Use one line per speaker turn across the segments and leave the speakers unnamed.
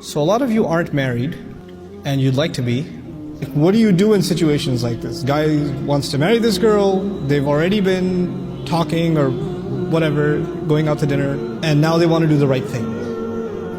So a lot of you aren't married, and you'd like to be. What do you do in situations like this? Guy wants to marry this girl, they've already been talking or whatever, going out to dinner, and now they want to do the right thing,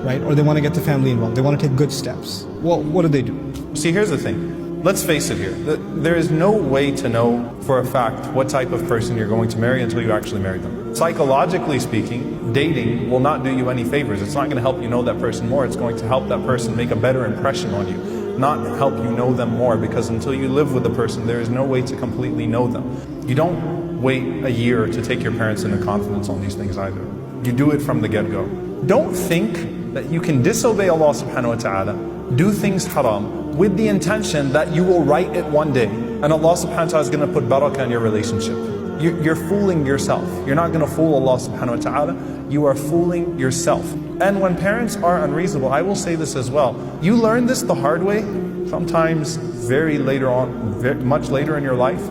right? Or they want to get the family involved, they want to take good steps. Well, what do they do?
See, here's the thing. Let's face it here. There is no way to know for a fact what type of person you're going to marry until you actually marry them. Psychologically speaking, dating will not do you any favors. It's not going to help you know that person more. It's going to help that person make a better impression on you, not help you know them more, because until you live with the person, there is no way to completely know them. You don't wait a year to take your parents into confidence on these things either. You do it from the get-go. Don't think that you can disobey Allah subhanahu wa ta'ala, do things haram, with the intention that you will right it one day, and Allah subhanahu wa ta'ala is going to put barakah in your relationship. You're fooling yourself. You're not going to fool Allah subhanahu wa ta'ala. You are fooling yourself. And when parents are unreasonable, I will say this as well. You learn this the hard way, sometimes very later on, much later in your life,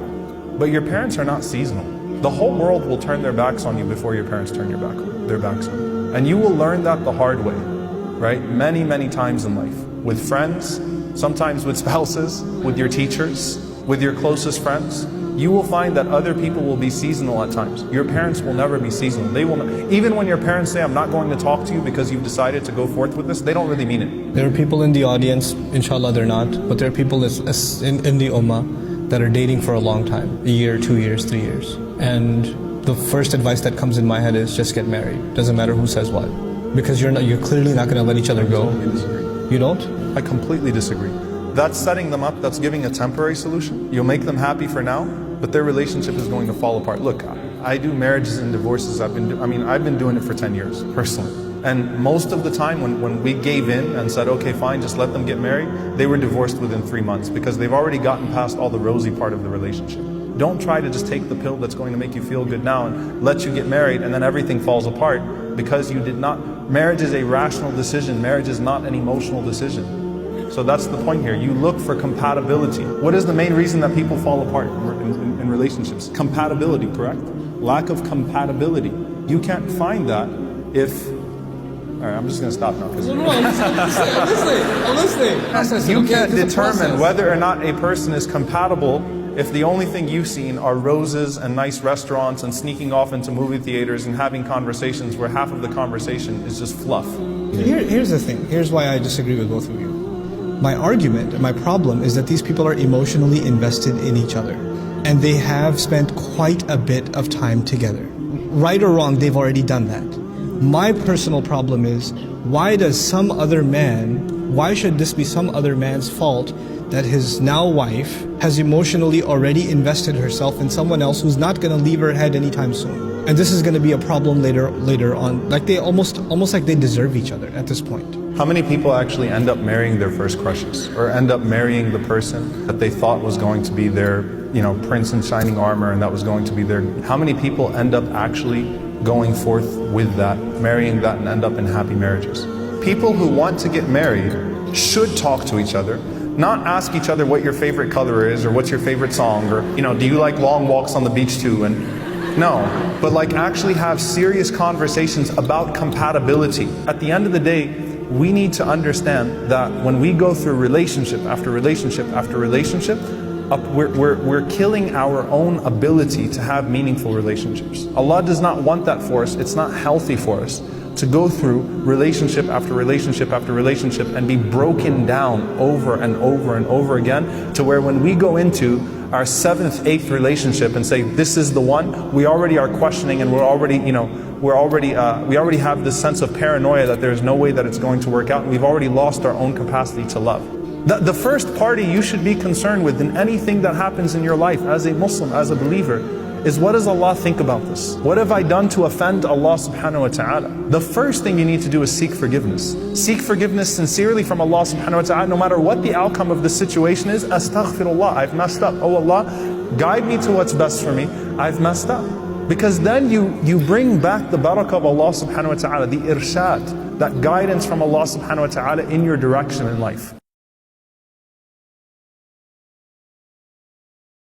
but your parents are not seasonal. The whole world will turn their backs on you before your parents turn their backs on you. And you will learn that the hard way, right? Many, many times in life. With friends, sometimes with spouses, with your teachers, with your closest friends. You will find that other people will be seasonal at times. Your parents will never be seasonal. They will not, even when your parents say, I'm not going to talk to you because you've decided to go forth with this, they don't really mean it.
There are people in the audience, inshallah they're not, but there are people in the ummah that are dating for a long time, a year, 2 years, 3 years. And the first advice that comes in my head is just get married. Doesn't matter who says what. Because you're clearly not going to let each other go. You don't?
I completely disagree. That's setting them up, that's giving a temporary solution. You'll make them happy for now, but their relationship is going to fall apart. Look, I do marriages and divorces. I've been doing it for 10 years, personally. And most of the time when we gave in and said, okay, fine, just let them get married, they were divorced within 3 months because they've already gotten past all the rosy part of the relationship. Don't try to just take the pill that's going to make you feel good now and let you get married and then everything falls apart because you did not. Marriage is a rational decision. Marriage is not an emotional decision. So that's the point here. You look for compatibility. What is the main reason that people fall apart in relationships? Compatibility, correct? Lack of compatibility. You can't find that if... All right, I'm just going to stop now.
No, I'm listening.
You can't determine whether or not a person is compatible if the only thing you've seen are roses and nice restaurants and sneaking off into movie theaters and having conversations where half of the conversation is just fluff.
Here's the thing. Here's why I disagree with both of you. My argument and my problem is that these people are emotionally invested in each other. And they have spent quite a bit of time together. Right or wrong, they've already done that. My personal problem is, why should this be some other man's fault that his now wife has emotionally already invested herself in someone else who's not going to leave her head anytime soon? And this is going to be a problem later on. Like they almost like they deserve each other at this point.
How many people actually end up marrying their first crushes, or end up marrying the person that they thought was going to be their, prince in shining armor, and that was going to be their... How many people end up actually going forth with that, marrying that, and end up in happy marriages? People who want to get married should talk to each other, not ask each other what your favorite color is, or what's your favorite song, or, do you like long walks on the beach too? And no, but like actually have serious conversations about compatibility. At the end of the day, we need to understand that when we go through relationship after relationship after relationship, we're killing our own ability to have meaningful relationships. Allah does not want that for us. It's not healthy for us to go through relationship after relationship after relationship and be broken down over and over and over again, to where when we go into our 7th, 8th relationship and say, this is the one, we already are questioning, and we already have this sense of paranoia that there's no way that it's going to work out, and we've already lost our own capacity to love. The first party you should be concerned with in anything that happens in your life as a Muslim, as a believer, is what does Allah think about this? What have I done to offend Allah subhanahu wa ta'ala? The first thing you need to do is seek forgiveness. Seek forgiveness sincerely from Allah subhanahu wa ta'ala, no matter what the outcome of the situation is. Astaghfirullah, I've messed up. Oh Allah, guide me to what's best for me. I've messed up. Because then you bring back the barakah of Allah subhanahu wa ta'ala, the irshad, that guidance from Allah subhanahu wa ta'ala in your direction in life.